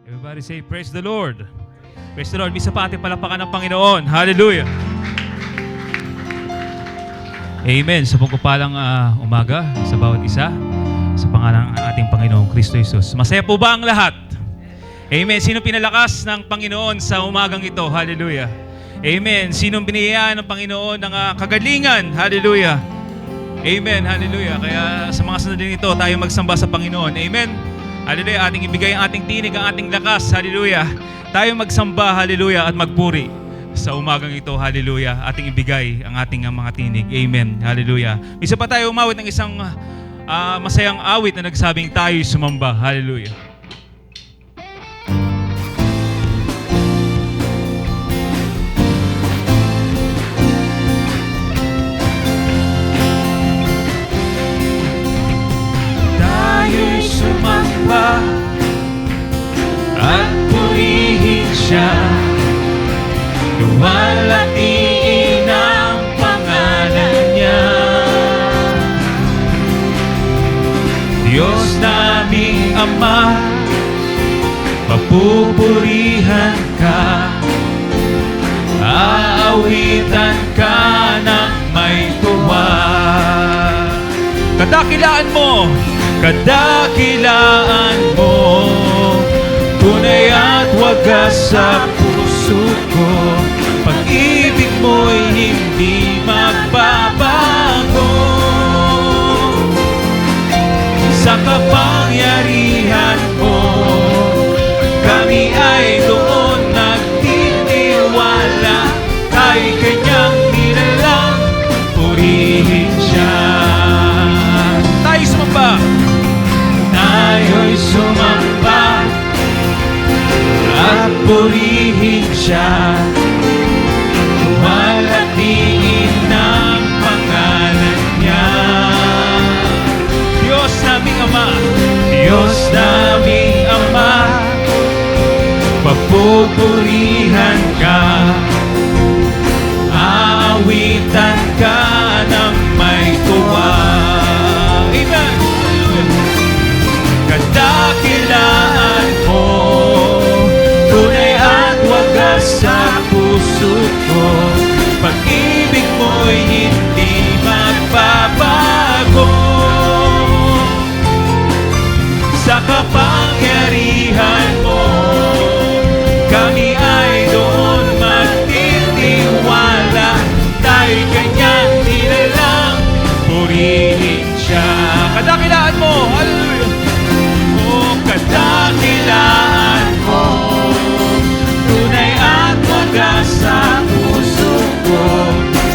Everybody say, praise the Lord. Praise the Lord. Misa pa ating palapakan ng Panginoon. Hallelujah. Amen. Sa pagpapalang umaga sa bawat isa, sa pangalan ng ating Panginoong Kristo Jesus. Masaya po ba ang lahat? Amen. Sino pinalakas ng Panginoon sa umagang ito? Hallelujah. Amen. Sinong biniyayaan ng Panginoon ng kagalingan? Hallelujah. Amen. Hallelujah. Kaya sa mga sandali nito, tayo magsamba sa Panginoon. Amen. Hallelujah. Ating ibigay ang ating tinig, ang ating lakas. Hallelujah. Tayo magsamba. Hallelujah. At magpuri sa umagang ito. Hallelujah. Ating ibigay ang ating mga tinig. Amen. Hallelujah. Isa pa tayo umawit ng isang masayang awit na nagsabing tayo'y sumamba. Hallelujah. Tayo'y sumamba at purihin siya. Luwalhatiin ang pangalan niya. Diyos naming Ama, papupurihan ka. Aawitan ka ng may tuwa. Kadakilaan mo, kadakilaan mo, tunay at wagas sa puso ko. Pag-ibig mo'y hindi magbabago. Sa kapangyarihan mo, kami ay doon nagtitiwala. Tayo'y kanyang nilalang, purihin siya. Tayo'y sumamba. Tayo'y sumamba at purihin siya. Luwalhatiin ang pangalan niya. Diyos naming Ama, Diyos naming Ama, papupurihan ka. Aawitan ka ng may tuwa. Amen. Kadakilaan mo, tunay at wagas sa puso ko. Pag-ibig mo'y hindi magbabago. Sa kapangyarihan mo, kami ay doon magtitiwala. Tayo'y kanyang nilalang, purihin siya. Kadakilaan mo, hallelujah. Oh, kadakilaan mo, tunay at wagas sa puso ko.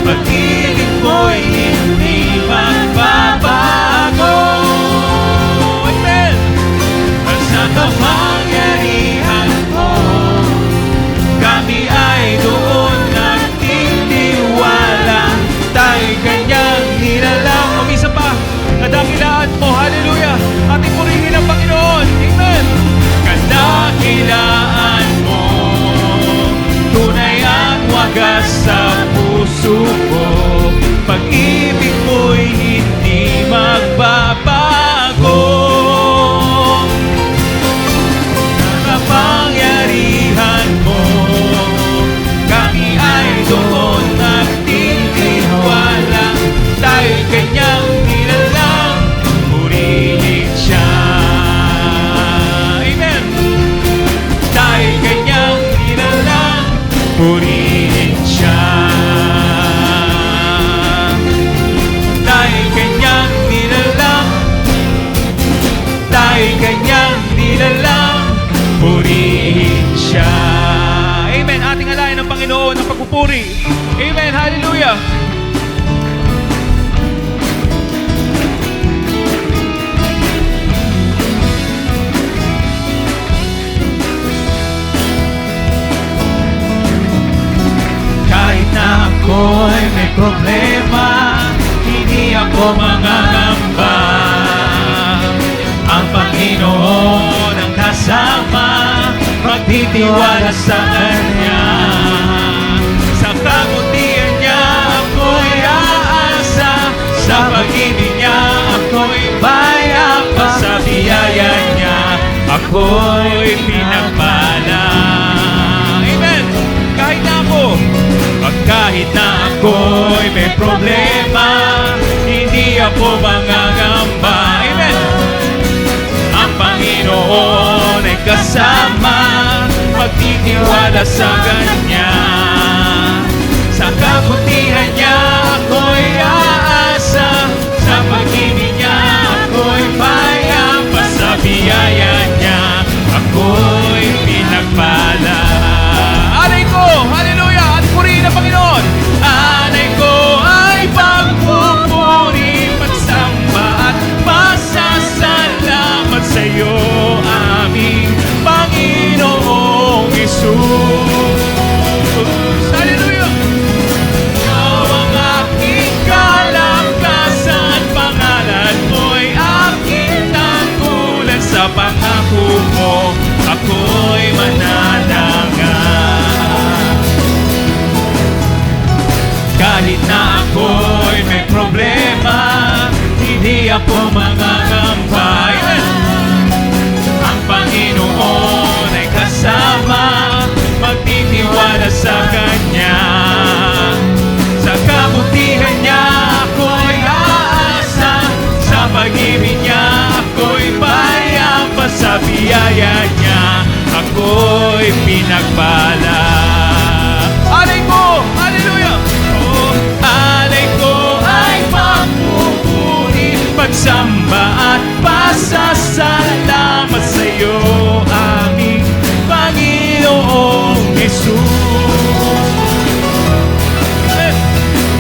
Pag-ibig mo'y hindi magbabago. Amen. Sa kapangyarihan mo, kami ay doon nagtitiwala. Tayo'y kanyang nilalang. O isa pa, kadakilaan mo, hallelujah. Ating purihin ang Panginoon. Amen. Kadakilaan mo, tunay at wagas sa puso ko. Pag-ibig mo'y hindi magbabago. Sa kapangyarihan mo, kami ay doon nagtitiwala. Tayo'y kanyang nilalang, purihin siya. Amen. Tayo'y kanyang nilalang, purihin siya. Tayo'y kanyang nilalang, tayo'y kanyang nilalang, purihin siya. Amen. Ating alayan ng Panginoon ng pagpupuri. Amen. Hallelujah. Kahit na ako'y may problema, hindi ako mangangamba. Ang Panginoon ang kasama, magtitiwala sa Kanya. Sa kabutihan niya ako'y aasa, sa pag-ibig niya ako'y bayapa, sa biyaya niya ako'y pinagpapala. Kahit na ako'y may problema, hindi ako mangangamba. Amen. Ang Panginoon ay kasama, magtitiwala sa Kanya. Sa kabutihan niya ako'y aasa, sa pag-ibig niya ako'y payapa, sa biyaya niya ako'y pinagpala. Alay ko, hallelujah, at purihin ang Panginoon. Alay ko ay pagpupuri, pagsamba at pasasalamat sa iyo, aming Panginoong Hesus. Hallelujah! Ikaw ang aking kalakasan, pangalan mo'y aking tanggulan, sa pangako mo ako'y mananangan. Kahit na ako'y may problema, hindi ako mangangamba. Ang Panginoon ay kasama, magtitiwala sa Kanya. Sa kabutihan niya ako'y aasa, sa pag-ibig niya ako'y payapa, sa biyaya niya ako'y pinagpala. Alay ko, hallelujah! Oh, alay ko ay pagpupuri, pagsamba at pasasalamat sa iyo, aming Panginoong Hesus.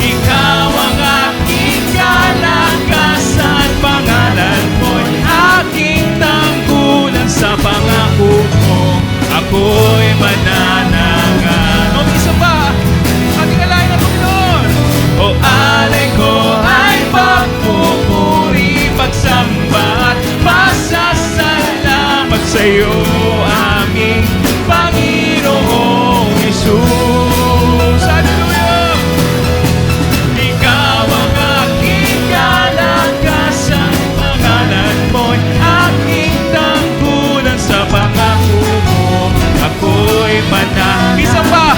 Ikaw ang aking kalakasan, pangalan mo'y aking tanggulan, sa pangako mo ako'y mananangan. O isa pa, ating alain na Panginoon. O alay ko ay pagpupuri, pagsamba at pasasalamat sa iyo, aming Panginoong Hesus. Hallelujah! Ikaw ang aking kalakasan, pangalan mo'y aking tanggulan, sa pangako mo ako'y mananangan. Isa pa,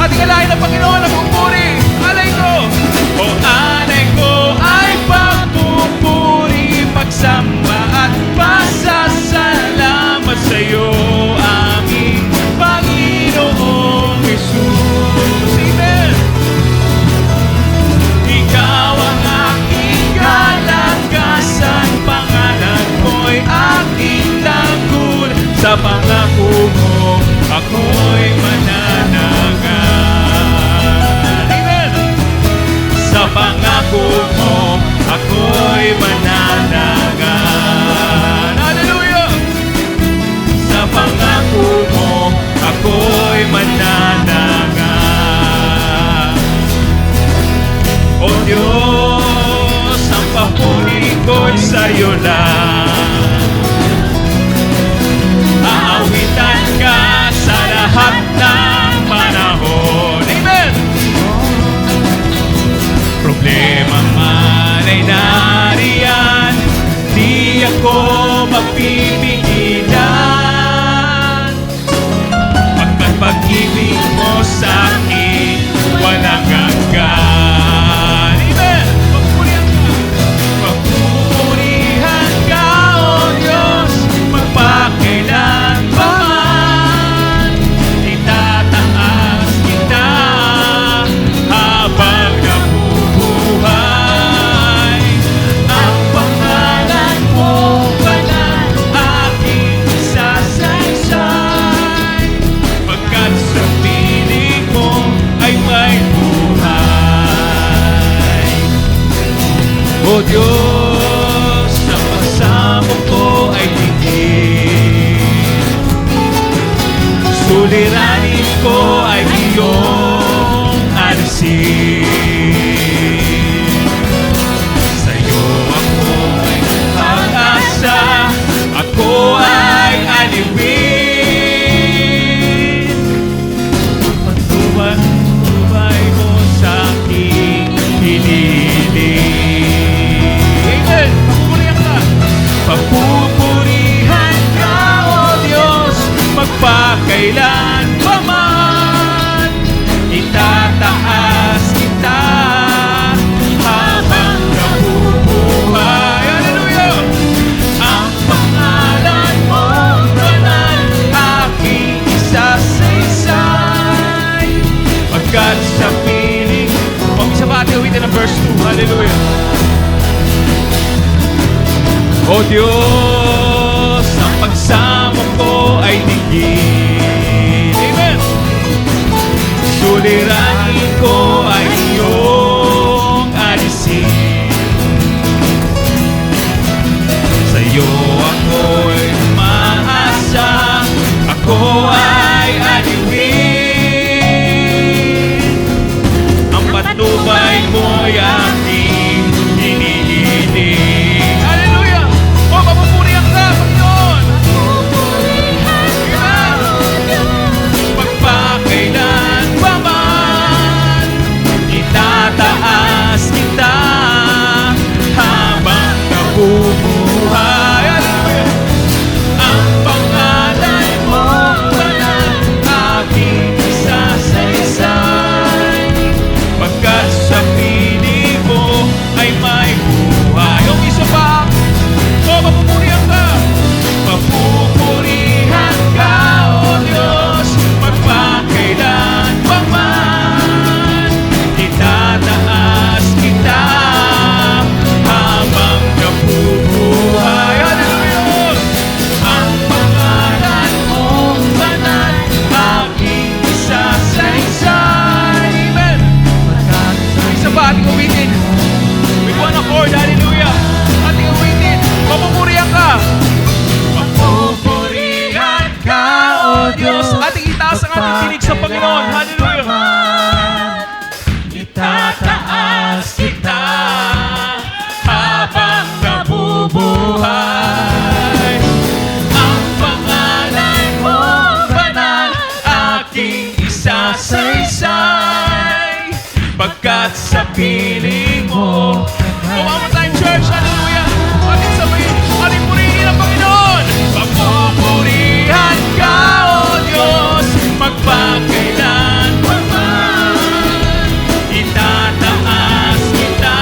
ating alain ng Panginoon ang pupuri. Alay ko, o alay ko ay pagpupuri, pagsamba at pasasalamat sa iyo, aming Panginoong Hesus. Amen. Ikaw ang aking kalakasan, pangalan mo'y aking tanggol, sa pangako mo ako'y mananangan. Amen. Sa pangako mo ako'y mananangan. Hallelujah! Sa pangako mo ako'y mananangan. O Diyos, ang papuri ko'y sa'yo lang. Aawitan ka sa lahat ng panahon. Amen! Problema man ay nariyan, di ako magpipigilan. Pagkat pag-ibig mo sa'kin walang hanggan. Amen! Pagpupurihan ka, O Diyos, magpakailan pa man. Itataas kita habang nabubuhay. Ang pangalan mo banal, aking sasaysay. Pagkat sa piling mo ay may buhay. O Diyos, ang pagsamo ko ay higit. Suliranin ko ay iyong alisin. Sa'yo ako ay pag-asa, ako ay aliwin. Pagtubay mo sa aking hiniling. Amen! Pagpupurihan ka! Pagpupurihan ka, O Diyos, magpakailan pa man. Itataas Diyos, ang pagsamo ko ay tigil. Amen. Suliranin ko ay iyong alisin. Sa'yo ako'y umaasa, ako ay aliwin. Ang patnubay mo'y aking hinihiling. Hallelujah! O, mapupurihan ka, Panginoon! Pagpakailan pa man, itataas kita habang nabubuhay. Hallelujah! Ang pangalan mo banal, aking isasaysay. Pagkat sa piling mo ay may buhay. O isa pa, o mapupurihan ka. Mapupurihan ka, O Diyos, magpakailan pa man. Itataas kita habang nabubuhay. Hallelujah! Ang pangalan mo banal, aking isasaysay. Amen. Isa pa, ating uwitin. With one accord, hallelujah. Ating uwitin. Mapupurihan ka. Mapupurihan ka, O Diyos. Ating itaas ang ating tinig sa Panginoon. Hallelujah. Itataas kita habang nabubuhay. Ang pangalan mo banal, aking isasaysay. Pagkat sa piling mo. One more time, church. Hallelujah. Ating sabayin, ating purihin ang Panginoon. Mapupurihan ka, O Diyos, magpakailan pa man. Itataas kita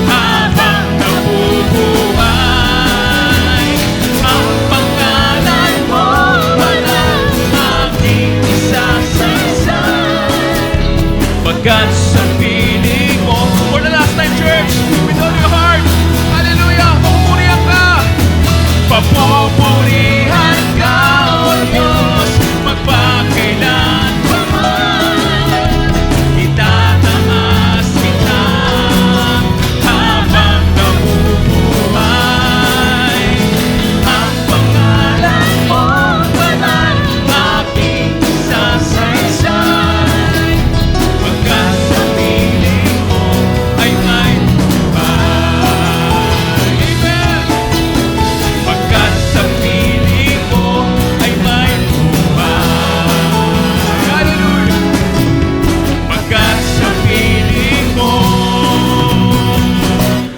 habang nabubuhay. Ang pangalan mo banal, aking isasaysay. Pagkat sa piling mo. For the last time, church, with all your heart, hallelujah, papupurihan ka. Papupurihan ka, O Diyos, magpakailan pa man. Itataas kita habang nabubuhay. Ang pangalan mo banal, aking isasaysay. Pagkat sa piling mo ay may buhay. Amen. Pagkat sa piling mo ay may buhay. Hallelujah. Pagkat sa piling mo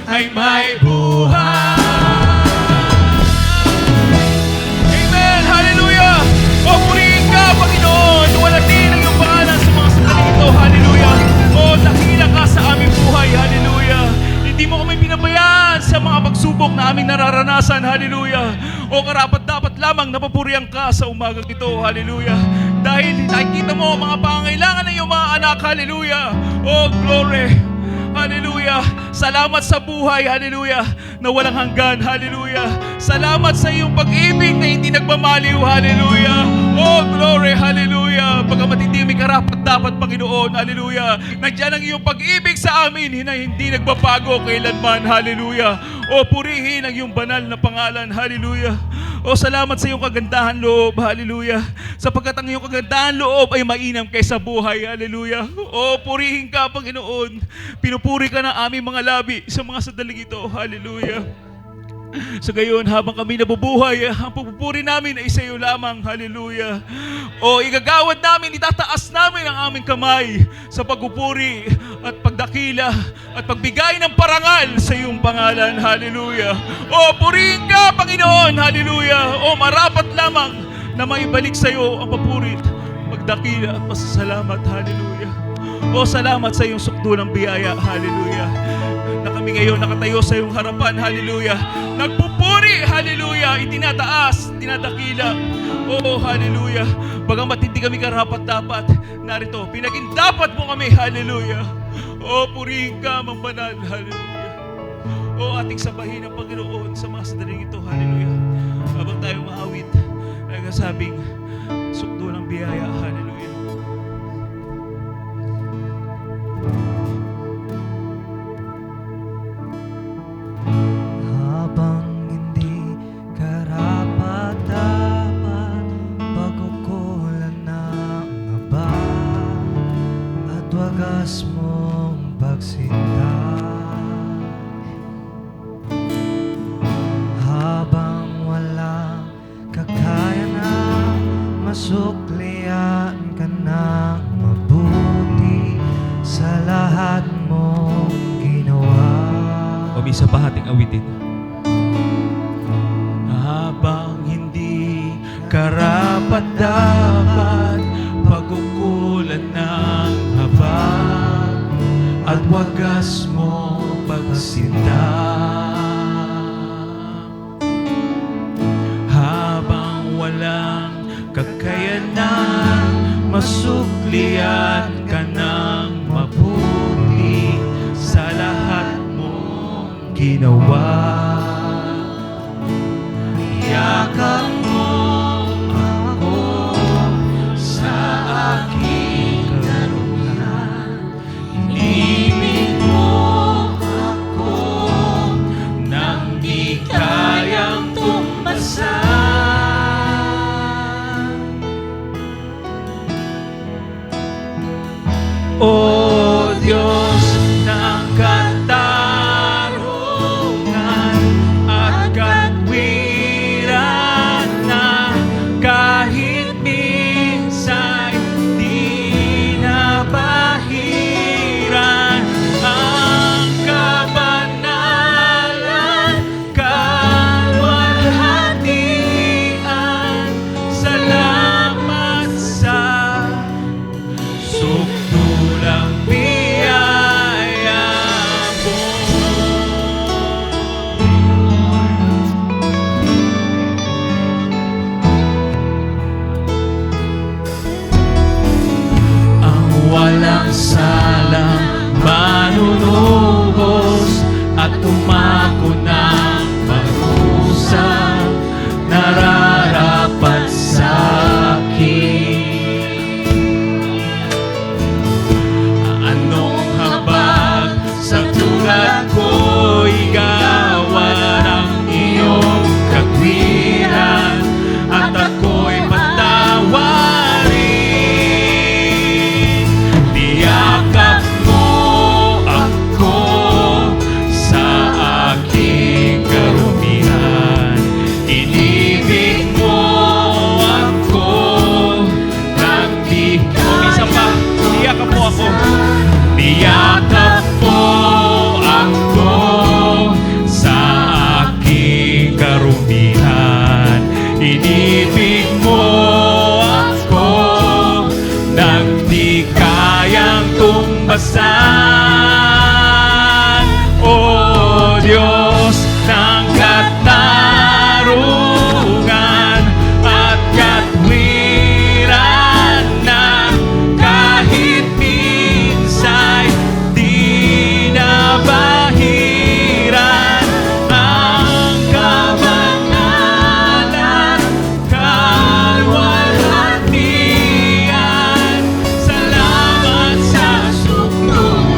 ay may buhay. Amen. Hallelujah. O purihin ka, Panginoon. Luwalhati ang iyong pangalan sa mga sandali ito. Hallelujah. O dakila ka sa aming buhay. Hallelujah. Hindi mo kami pinabayaan sa mga pagsubok na aming nararanasan. Hallelujah. O karapat-dapat lamang napupurihan ka sa umagang ito. Hallelujah. Dahil nakikita mo ang mga pangangailangan ng iyong mga anak. Hallelujah. O glory. Hallelujah. Salamat sa buhay. Hallelujah. Na walang hanggan. Hallelujah. Salamat sa iyong pag-ibig na hindi nagmamaliw. Hallelujah. Oh, glory. Hallelujah. Pagkamat hindi may karapat-dapat, Panginoon. Hallelujah. Nandiyan ang iyong pag-ibig sa amin na hindi nagbabago kailanman. Hallelujah. O purihin ang iyong banal na pangalan. Hallelujah. O salamat sa iyong kagandahan loob. Hallelujah. Sapagkat ang iyong kagandahan loob ay mainam kaysa buhay. Hallelujah. O purihin ka, Panginoon. Pinupuri ka ng aming mga labi sa mga sandaling ito. Hallelujah. Sa gayon, habang kami nabubuhay, ang pagpupuri namin ay sa iyo lamang. Hallelujah. O igagawad namin, itataas namin ang aming kamay sa pagpupuri at pagdakila at pagbigay ng parangal sa iyong pangalan. Hallelujah. O purihin ka, Panginoon. Hallelujah. O marapat lamang na maibalik sa iyo ang papurit, pagdakila at pasasalamat. Hallelujah. O salamat sa iyong sukdo ng biyaya. Hallelujah. Na kami ngayon nakatayo sa iyong harapan. Hallelujah. Nagpupuri. Hallelujah. Itinataas, tinadakila. Oh, hallelujah. Bagamat hindi kami karapat-dapat, narito, pinagindapat mo kami. Hallelujah. Oh, purihin ka, Mang Banal. Hallelujah. O ating sabahin ang Panginoon sa mga sandaling ito. Hallelujah. Habang tayo maawit, nagsasabing, sukdo ng biyaya. Hallelujah. Habang hindi karapat-dapat, pagkukulan ng aba at wagas mong pagsinta. Habang walang kakayanan, masuklian ka ng mabuti sa lahat mong ginawa. O may isa pa ating awitin. Habang hindi karapat-dapat, pagkukulan ng habag at wagas mo pagsinta. Habang walang kakayanan, masuklian ka ng mabuti sa lahat mong ginawa. Yakap mo ako sa aking karunan. Inibig mo ako nang di kayang tumbasan. O Diyos ng katarungan at katwiran na kahit minsan di nabahiran ang kabanalan, kalwalhatian. Salamat sa sukdulang biyaya mo. Ang walang salang manunubos at tumako ng parusa, nararapat sa akin. Anong habag sa tulad ko'y gawa ng iyong katwiran at ako'y patawarin. Tiyakap mo ako sa aking karumihan. Inibig mo ako nang di kumisa pa. Tiyakap mo ako. Tiyakap mo ako sa aking karumihan. Inibig mo ako nang di kayang tumbasan. O Diyos ng katarungan at katwiran na kahit minsan di nabahiran ang kabanalan, kalwalhatian. Salamat sa sukdulang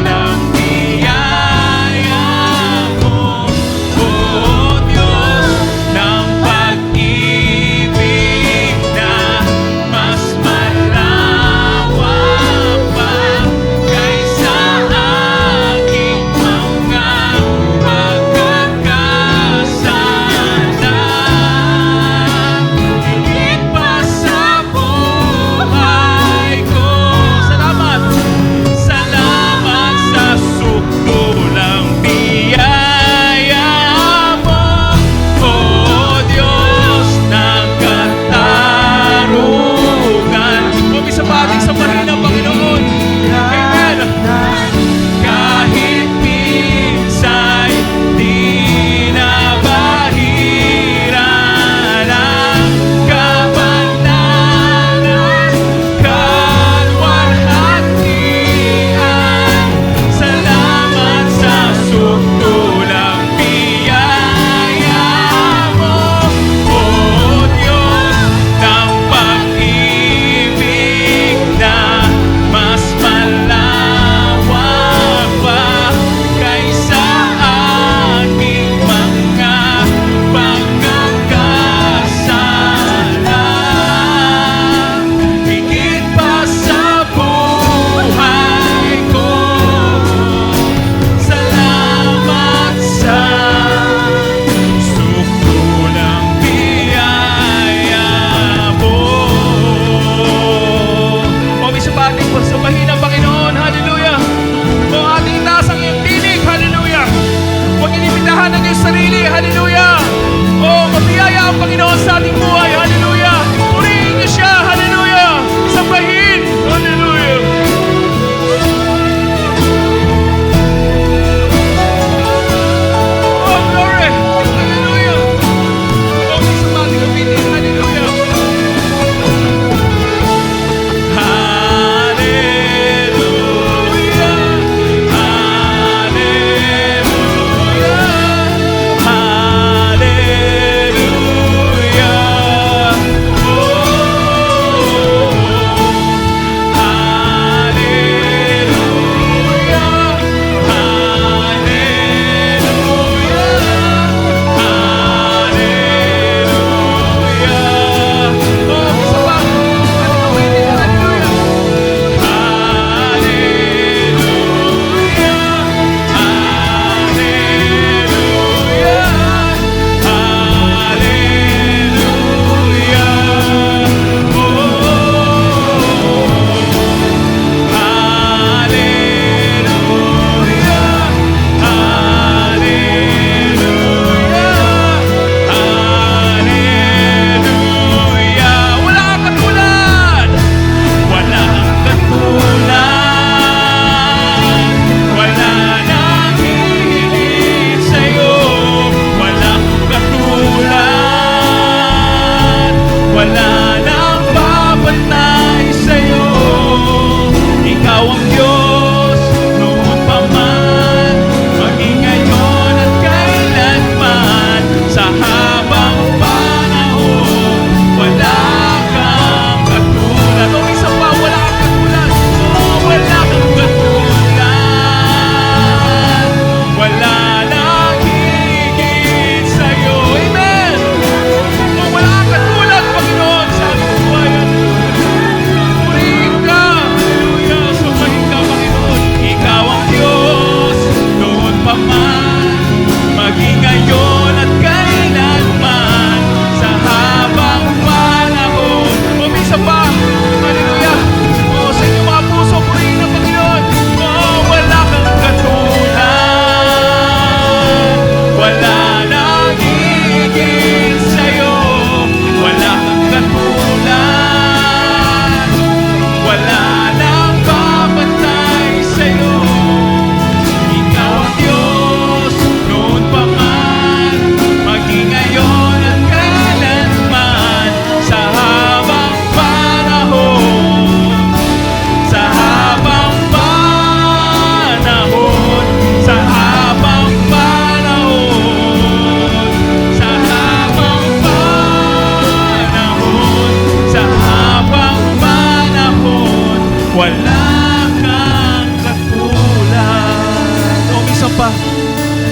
wala kang katulad. O isa pa,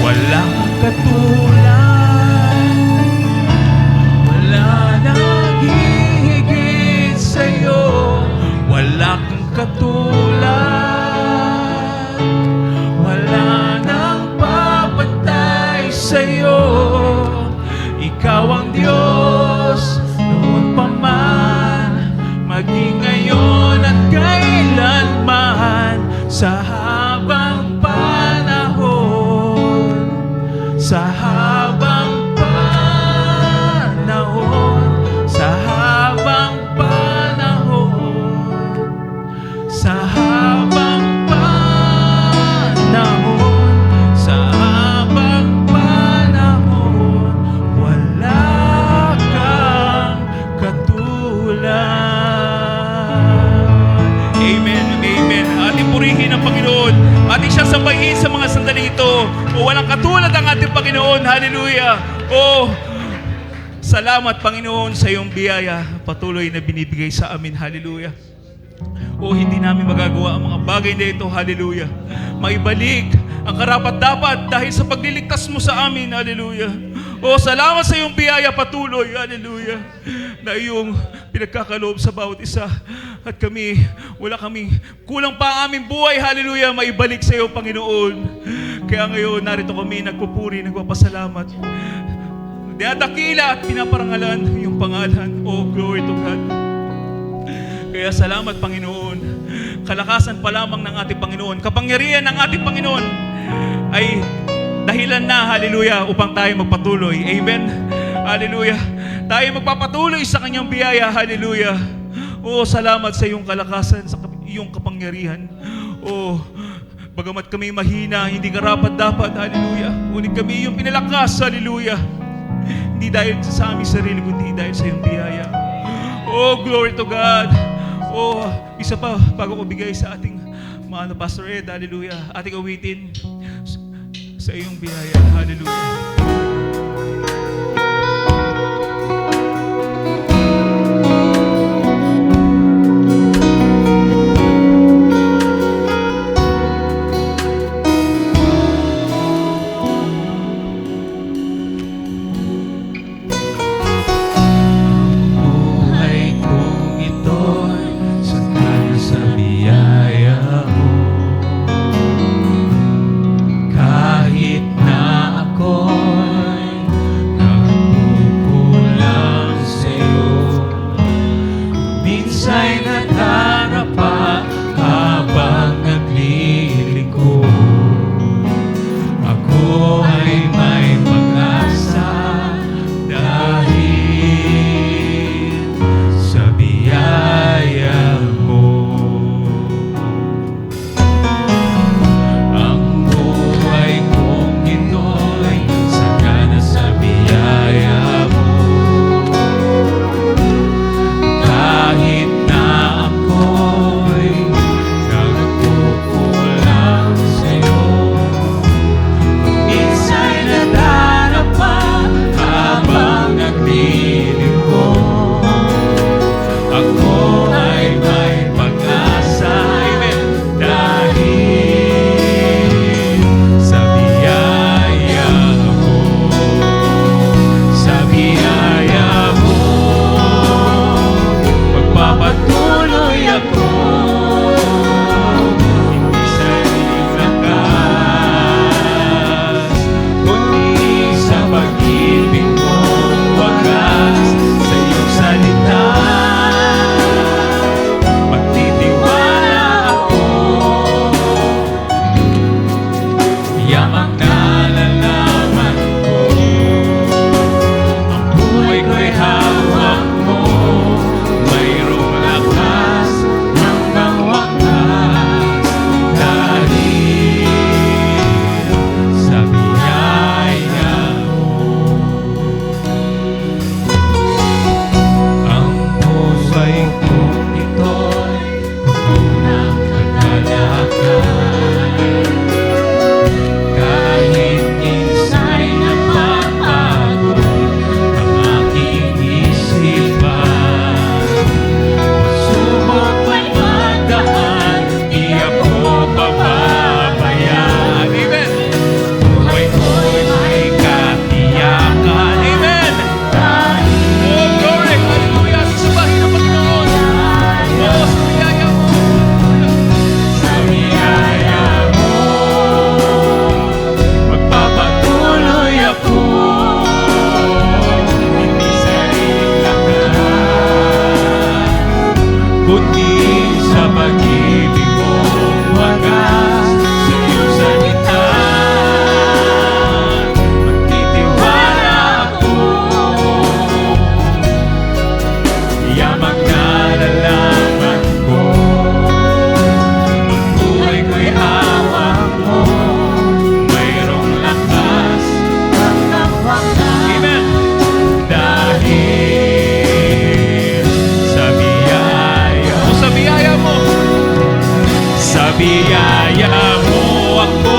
wala kang katulad. Wala nang hihigit sa'yo. Wala kang katulad. Wala nang papantay sa'yo. Ikaw ang Diyos noon pa man, maging ngayon at kailanman, sa habang panahon, sa habang panahon, sa habang panahon, sa habang panahon, sa habang panahon, wala kang katulad. Amen, amen. Ating purihin ang Panginoon. Ating siya sambahin sa mga sandali ito. O walang katulad ang ating Panginoon. Hallelujah. O salamat Panginoon sa iyong biyaya patuloy na binibigay sa amin. Hallelujah. O hindi namin magagawa ang mga bagay na ito. Hallelujah. Maibalik ang karapat-dapat dahil sa pagliligtas mo sa amin. Hallelujah. O salamat sa iyong biyaya patuloy. Hallelujah. Na iyong pinagkakaloob sa bawat isa. At kami, wala kami, kulang pa ang aming buhay. Hallelujah. Maibalik sa iyo, Panginoon. Kaya ngayon, narito kami nagpupuri, nagpapasalamat. Dinadakila at pinaparangalan yung pangalan. Oh, glory to God. Kaya salamat, Panginoon. Kalakasan pa lamang ng ating Panginoon, kapangyarihan ng ating Panginoon ay dahilan na, hallelujah, upang tayo magpatuloy. Amen. Hallelujah. Tayo magpapatuloy sa kanyang biyaya. Hallelujah. Oh, salamat sa iyong kalakasan, sa iyong kapangyarihan. Oh, bagamat kami mahina, hindi karapat-dapat, hallelujah. Ngunit kami yung pinalakas, hallelujah. Hindi dahil sa aming sarili, kundi dahil sa iyong biyaya. Oh, glory to God. Oh, isa pa, bago ko bigay sa ating mga Pastor Ed, hallelujah, ating awitin sa iyong biyaya, hallelujah. Kahit na ako kundi sa pag-ibig mo wagas sa iyong salita. Magtitiwala ako, yaman na lalaman ko. Ang buhay ko'y hawak mo, mayroong lakas hanggang wakas. Amen. Dahil sa biyaya mo, sa biyaya mo ako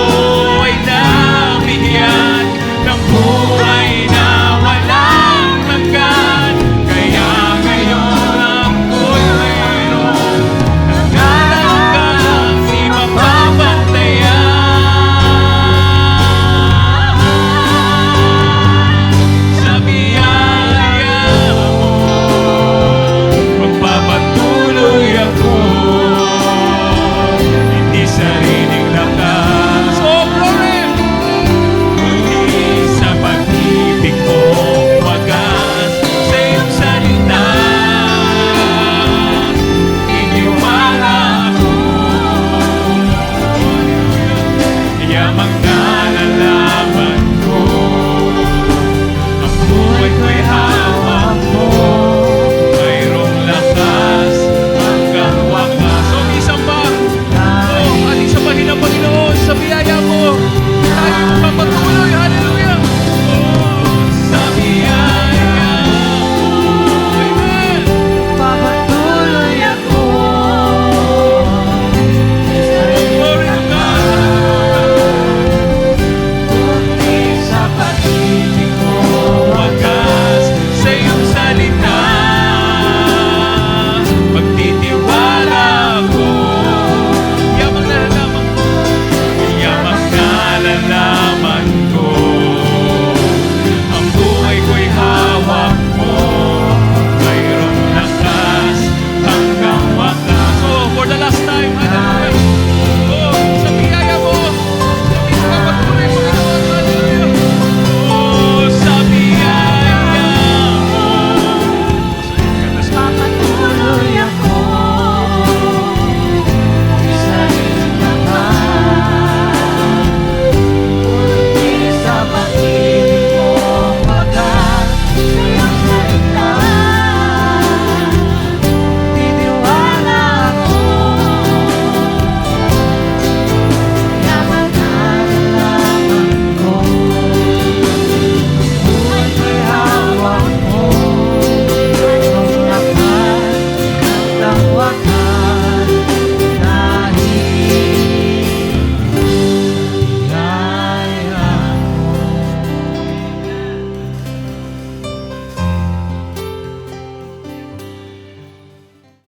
ay nabigyan ng buhay na walang hanggan. Kaya ngayon ako'y mayroong nangangalagang di mapapantayan. Sa biyaya mo magpapatuloy ako, hindi sariling lakas. Oh, glory! Kundi sa pag-ibig mo wagas sa iyong salita. Iniwala ako, yamang nalalaman ko. Ang buhay ko'y hawak mo, mayroong lakas hanggang wakas. So, isang pa, ating sabahin ang Panginoon sa biyaya mo. Tayo magpapatuloy, hallelujah. Sa biyaya mo, amen. Papatuloy ako. Glory to God. Kundi sa pag-ibig mo Wagas sa iyong salita, magtitiwala ako. Yamang nalalaman ko, yamang nalalaman ko. Ang buhay ko'y hawak mo, mayroong lakas hanggang wakas. Oh, for the last time, hallelujah. Oh, sa biyaya mo, magpapatuloy, Panginoon, hallelujah. Oh, sa biyaya mo. Papatuloy ako. Sariling lakas. Kundi sa pag-ibig mo wagas sa iyong salita. Titiwala ako, yaman na nalalaman ko. Buhay ko'y hawak mo, mayroong lakas hanggang wakas.